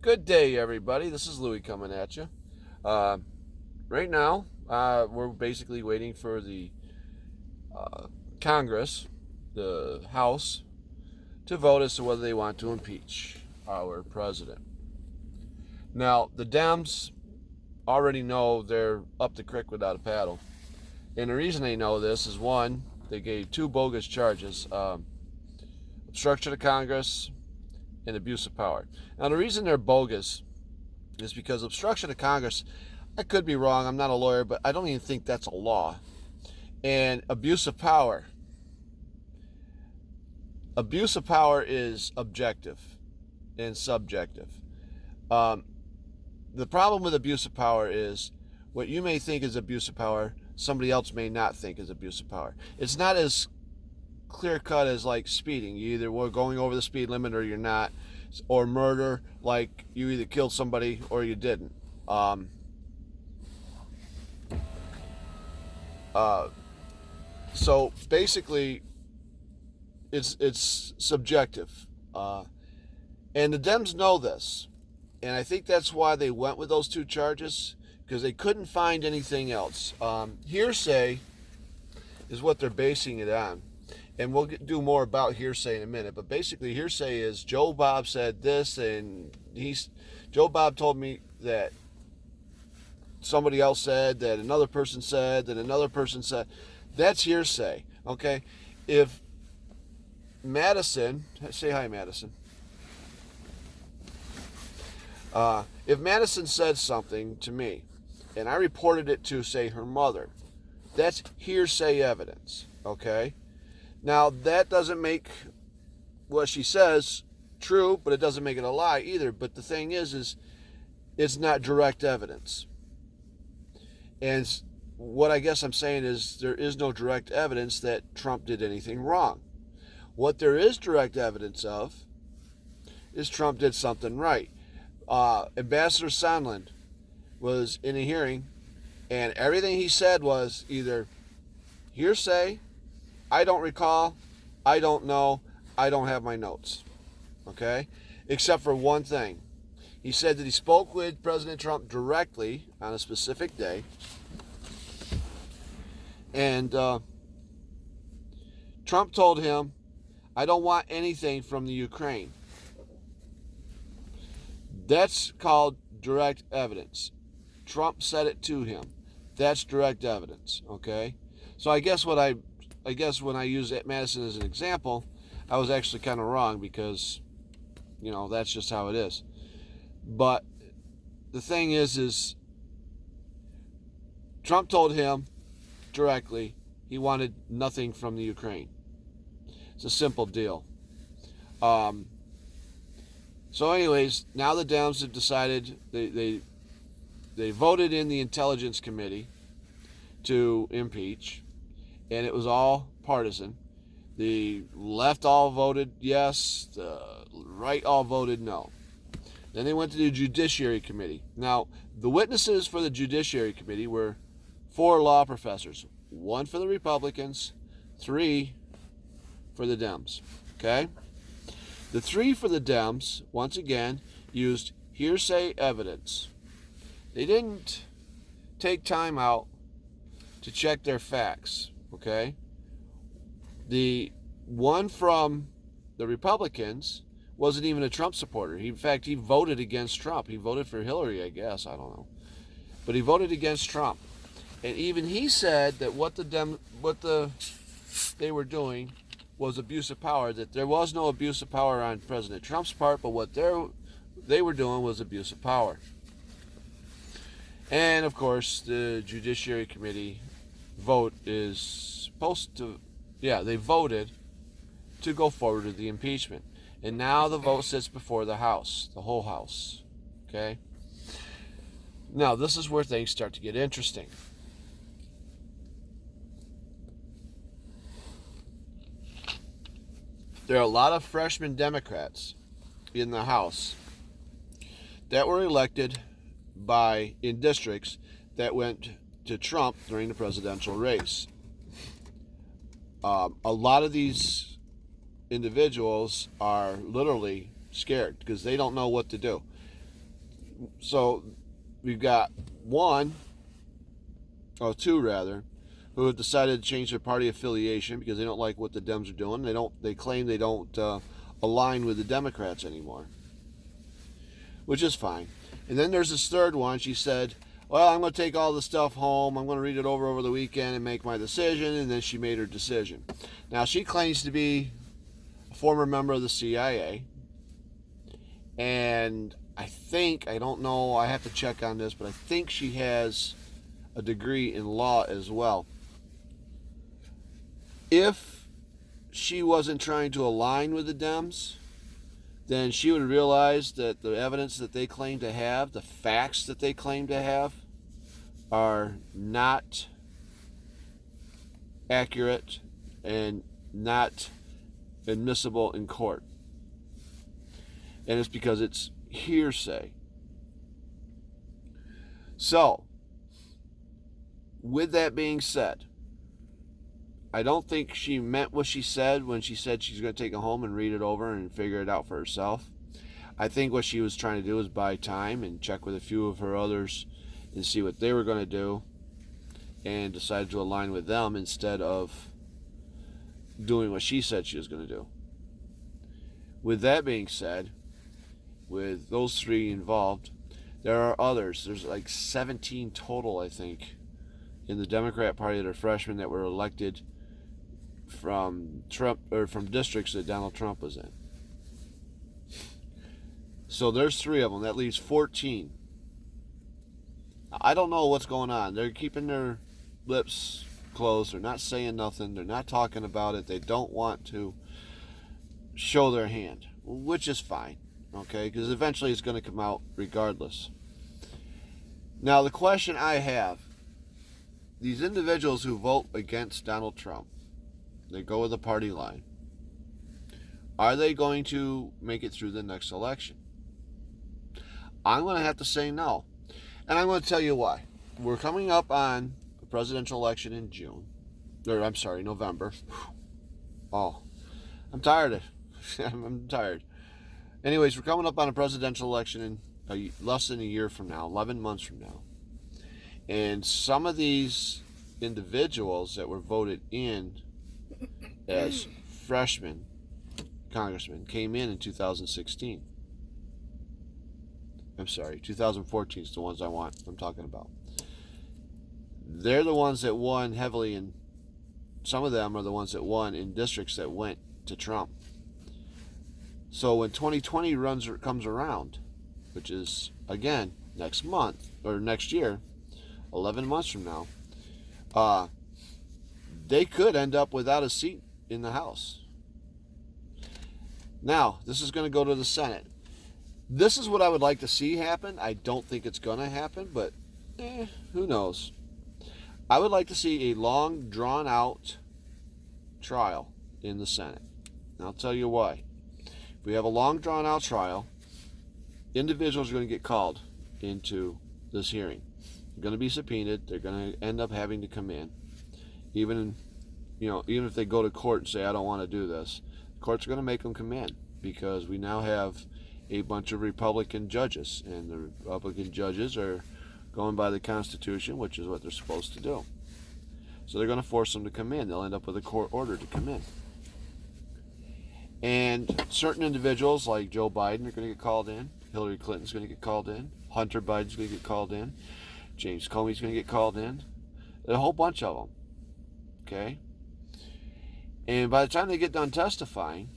Good day, everybody. This is Lewie coming at you. Right now, we're basically waiting for the uh, Congress, the House, to vote as to whether they want to impeach our president. Now, the Dems already know they're up the creek without a paddle. And the reason they know this is one, they gave two bogus charges obstruction of Congress and abuse of power. Now, the reason they're bogus is because obstruction of Congress, I could be wrong, I'm not a lawyer, but I don't even think that's a law. And abuse of power is objective and subjective. The problem with abuse of power is what you may think is abuse of power, somebody else may not think is abuse of power. It's not as clear cut as like speeding. You either were going over the speed limit or you're not, or murder, like you either killed somebody or you didn't. So basically, it's subjective, and the Dems know this, and I think that's why they went with those two charges, because they couldn't find anything else. Hearsay is what they're basing it on, and we'll do more about hearsay in a minute. But basically, hearsay is Joe Bob said this, and Joe Bob told me that somebody else said, that another person said, that another person said. That's hearsay, okay? If Madison, say hi, Madison. If Madison said something to me, and I reported it to, say, her mother, that's hearsay evidence, okay? Now, that doesn't make what she says true, but it doesn't make it a lie either. But the thing is it's not direct evidence. And what I guess I'm saying is there is no direct evidence that Trump did anything wrong. What there is direct evidence of is Trump did something right. Ambassador Sondland was in a hearing, and everything he said was either hearsay, I don't recall, I don't know, I don't have my notes. Okay? Except for one thing. He said that he spoke with President Trump directly on a specific day, and Trump told him, I don't want anything from the Ukraine. That's called direct evidence. Trump said it to him. That's direct evidence, okay? So I guess when I use Madison as an example, I was actually kind of wrong, because, that's just how it is. But the thing is Trump told him directly he wanted nothing from the Ukraine. It's a simple deal. So anyways, now the Dems have decided they voted in the Intelligence Committee to impeach, and it was all partisan. The left all voted yes, the right all voted no. Then they went to the Judiciary Committee. Now, the witnesses for the Judiciary Committee were 4 law professors. 1 for the Republicans, 3 for the Dems. Okay? The 3 for the Dems, once again, used hearsay evidence. They didn't take time out to check their facts. Okay? The 1 from the Republicans wasn't even a Trump supporter. In fact, he voted against Trump. He voted for Hillary, I guess. I don't know. But he voted against Trump. And even he said that what they were doing was abuse of power, that there was no abuse of power on President Trump's part, but what they were doing was abuse of power. And, of course, the Judiciary Committee vote is supposed to, they voted to go forward with the impeachment. And now the vote sits before the House, the whole House. Okay? Now, this is where things start to get interesting. There are a lot of freshman Democrats in the House that were elected in districts that went to Trump during the presidential race. A lot of these individuals are literally scared because they don't know what to do. So we've got two rather, who have decided to change their party affiliation because they don't like what the Dems are doing. They claim they don't align with the Democrats anymore, which is fine. And then there's this third one. She said, well, I'm going to take all the stuff home. I'm going to read it over the weekend and make my decision. And then she made her decision. Now, she claims to be a former member of the CIA. And I don't know, I have to check on this, but I think she has a degree in law as well. If she wasn't trying to align with the Dems, then she would realize that the evidence that they claim to have, the facts that they claim to have, are not accurate and not admissible in court. And it's because it's hearsay. So, with that being said, I don't think she meant what she said when she said she's going to take it home and read it over and figure it out for herself. I think what she was trying to do is buy time and check with a few of her others and see what they were going to do, and decided to align with them instead of doing what she said she was going to do. With that being said, with those three involved, there are others. There's like 17 total, I think, in the Democrat Party that are freshmen that were elected from Trump, or from districts that Donald Trump was in. So there's 3 of them. That leaves 14. I don't know what's going on. They're keeping their lips closed. They're not saying nothing. They're not talking about it. They don't want to show their hand, which is fine, okay? Because eventually it's going to come out regardless. Now, the question I have, these individuals who vote against Donald Trump, they go with the party line. Are they going to make it through the next election? I'm going to have to say no. And I'm going to tell you why. We're coming up on a presidential election in November. Oh, I'm tired. I'm tired. Anyways, we're coming up on a presidential election in less than a year from now, 11 months from now. And some of these individuals that were voted in as freshmen congressmen came in 2016. I'm sorry, 2014 is the ones I'm talking about. They're the ones that won heavily, and some of them are the ones that won in districts that went to Trump. So when 2020 comes around, which is, again, next month, or next year, 11 months from now, they could end up without a seat in the House. Now, this is going to go to the Senate. This is what I would like to see happen. I don't think it's going to happen, but who knows? I would like to see a long, drawn-out trial in the Senate. And I'll tell you why. If we have a long, drawn-out trial, individuals are going to get called into this hearing. They're going to be subpoenaed. They're going to end up having to come in. Even if they go to court and say, I don't want to do this, the court's going to make them come in, because we now have a bunch of Republican judges, and the Republican judges are going by the Constitution, which is what they're supposed to do. So they're going to force them to come in. They'll end up with a court order to come in. And certain individuals like Joe Biden are going to get called in. Hillary Clinton's going to get called in. Hunter Biden's going to get called in. James Comey's going to get called in. A whole bunch of them. Okay? And by the time they get done testifying,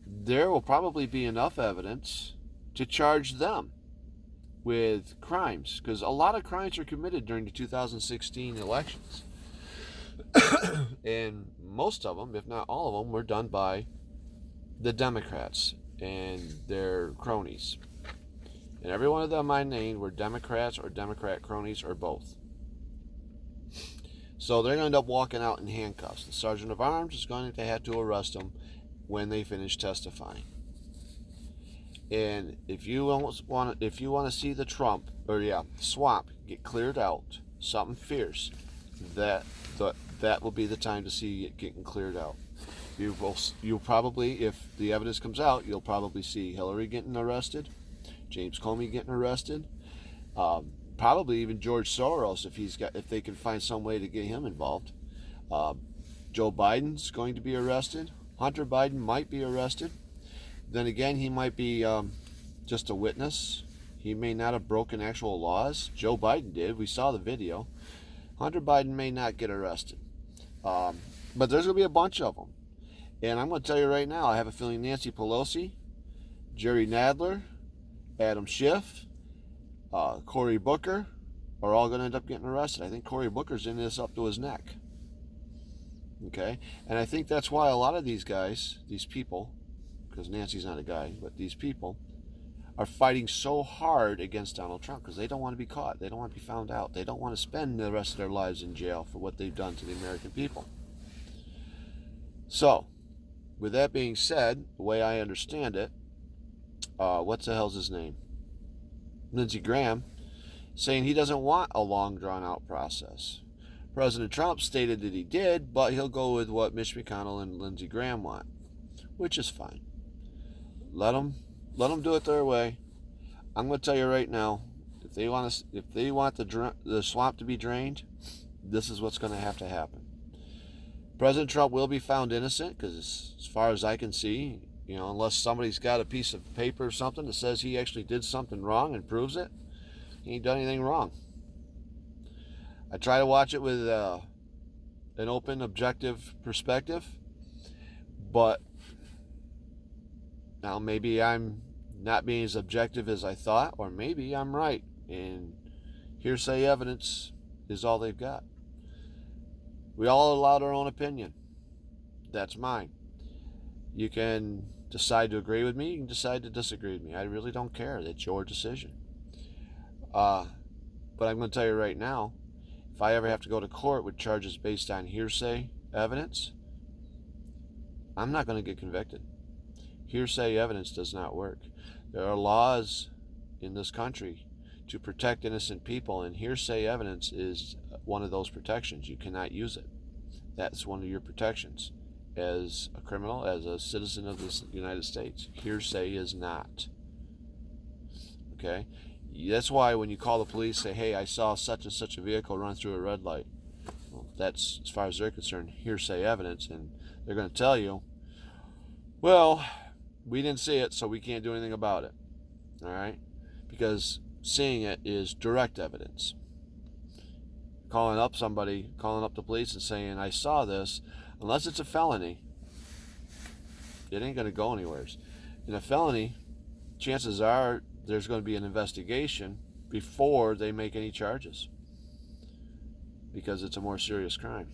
there will probably be enough evidence to charge them with crimes, because a lot of crimes were committed during the 2016 elections. And most of them, if not all of them, were done by the Democrats and their cronies. And every one of them I named were Democrats or Democrat cronies or both. So they're going to end up walking out in handcuffs. The sergeant of arms is going to have to arrest them when they finish testifying. And if you want to see the swamp get cleared out, something fierce, that will be the time to see it getting cleared out. You'll probably, if the evidence comes out, you'll probably see Hillary getting arrested, James Comey getting arrested, Probably even George Soros if they can find some way to get him involved. Uh, Joe Biden's going to be arrested. Hunter Biden might be arrested. Then again, he might be just a witness. He may not have broken actual laws. Joe Biden did. We saw the video. Hunter Biden may not get arrested. But there's going to be a bunch of them. And I'm going to tell you right now, I have a feeling Nancy Pelosi, Jerry Nadler, Adam Schiff, Cory Booker are all going to end up getting arrested. I think Cory Booker's in this up to his neck. Okay? And I think that's why a lot of these guys, these people, because Nancy's not a guy, but these people, are fighting so hard against Donald Trump because they don't want to be caught. They don't want to be found out. They don't want to spend the rest of their lives in jail for what they've done to the American people. So, with that being said, the way I understand it, what the hell's his name? Lindsey Graham, saying he doesn't want a long drawn-out process. President Trump stated that he did, but he'll go with what Mitch McConnell and Lindsey Graham want, which is fine. Let them do it their way. I'm going to tell you right now, if they want the swamp to be drained, this is what's going to have to happen. President Trump will be found innocent because, as far as I can see, unless somebody's got a piece of paper or something that says he actually did something wrong and proves it, he ain't done anything wrong. I try to watch it with an open, objective perspective, but now maybe I'm not being as objective as I thought, or maybe I'm right, and hearsay evidence is all they've got. We all allowed our own opinion. That's mine. You can decide to agree with me. You can decide to disagree with me. I really don't care. That's your decision. But I'm going to tell you right now, if I ever have to go to court with charges based on hearsay evidence, I'm not going to get convicted. Hearsay evidence does not work. There are laws in this country to protect innocent people, and hearsay evidence is one of those protections. You cannot use it. That's one of your protections as a criminal, as a citizen of the United States. Hearsay is not. Okay? That's why when you call the police, say, hey, I saw such and such a vehicle run through a red light. Well, that's, as far as they're concerned, hearsay evidence, and they're going to tell you, well, we didn't see it, so we can't do anything about it. All right? Because seeing it is direct evidence. Calling up the police and saying, I saw this, unless it's a felony, it ain't going to go anywhere. In a felony, chances are there's going to be an investigation before they make any charges because it's a more serious crime.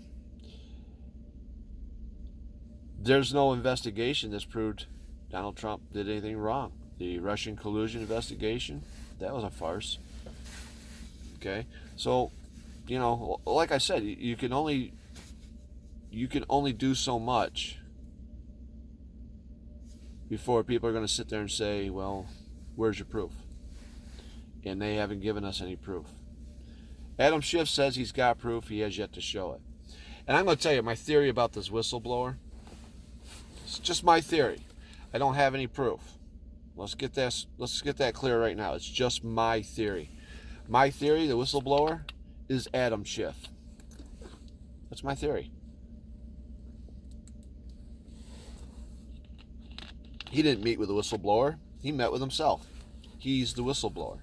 There's no investigation that's proved Donald Trump did anything wrong. The Russian collusion investigation, that was a farce. Okay? So, like I said, you can only do so much before people are going to sit there and say, well, where's your proof? And they haven't given us any proof. Adam Schiff says he's got proof. He has yet to show it. And I'm going to tell you my theory about this whistleblower. It's just my theory. I don't have any proof. Let's get that clear right now. It's just my theory. My theory, the whistleblower, is Adam Schiff. That's my theory. He didn't meet with a whistleblower. He met with himself. He's the whistleblower.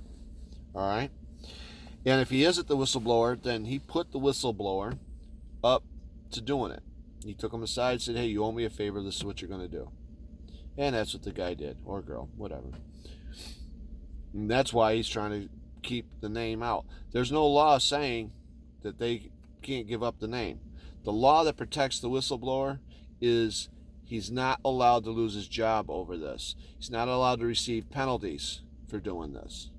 All right? And if he isn't the whistleblower, then he put the whistleblower up to doing it. He took him aside and said, hey, you owe me a favor. This is what you're going to do. And that's what the guy did, or girl, whatever. And that's why he's trying to keep the name out. There's no law saying that they can't give up the name. The law that protects the whistleblower is he's not allowed to lose his job over this. He's not allowed to receive penalties for doing this.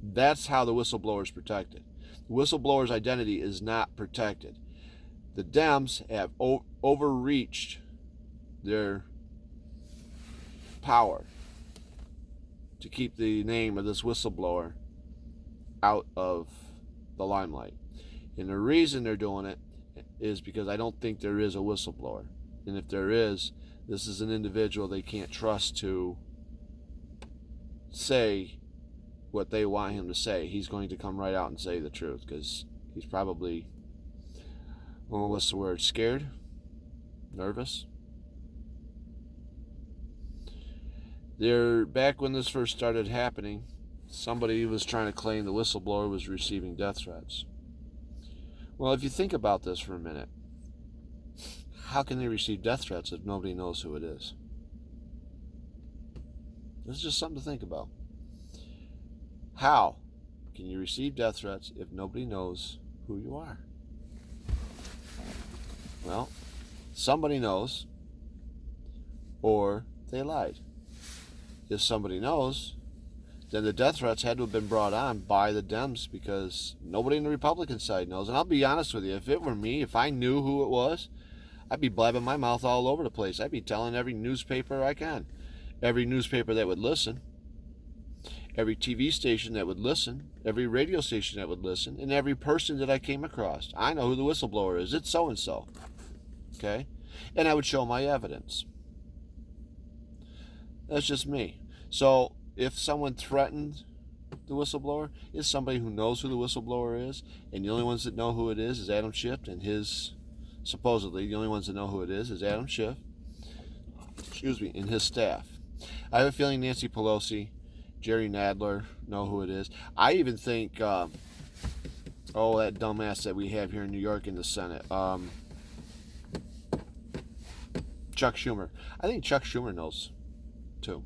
That's how the whistleblower is protected. The whistleblower's identity is not protected. The Dems have overreached their power to keep the name of this whistleblower out of the limelight. And the reason they're doing it is because I don't think there is a whistleblower. And if there is, this is an individual they can't trust to say what they want him to say. He's going to come right out and say the truth because he's probably, well, what's the word, scared? Nervous? Back when this first started happening, somebody was trying to claim the whistleblower was receiving death threats. Well, if you think about this for a minute, how can they receive death threats if nobody knows who it is? This is just something to think about. How can you receive death threats if nobody knows who you are? Well, somebody knows, or they lied. If somebody knows, then the death threats had to have been brought on by the Dems because nobody in the Republican side knows. And I'll be honest with you, if it were me, if I knew who it was, I'd be blabbing my mouth all over the place. I'd be telling every newspaper I can. Every newspaper that would listen, every TV station that would listen, every radio station that would listen, and every person that I came across. I know who the whistleblower is. It's so-and-so. Okay? And I would show my evidence. That's just me. So if someone threatened the whistleblower, it's somebody who knows who the whistleblower is, and the only ones that know who it is Adam Schiff and his, supposedly, the only ones that know who it is Adam Schiff, and his staff. I have a feeling Nancy Pelosi, Jerry Nadler know who it is. I even think, that dumbass that we have here in New York in the Senate, Chuck Schumer. I think Chuck Schumer knows, too.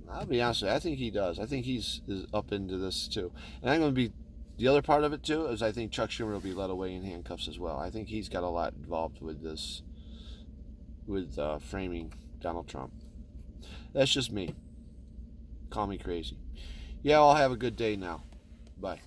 I'll be honest with you, I think he does. I think he's up into this, too. And I'm going to be, the other part of it, too, is I think Chuck Schumer will be led away in handcuffs as well. I think he's got a lot involved with this, with framing Donald Trump. That's just me. Call me crazy. Yeah, I'll have a good day now. Bye.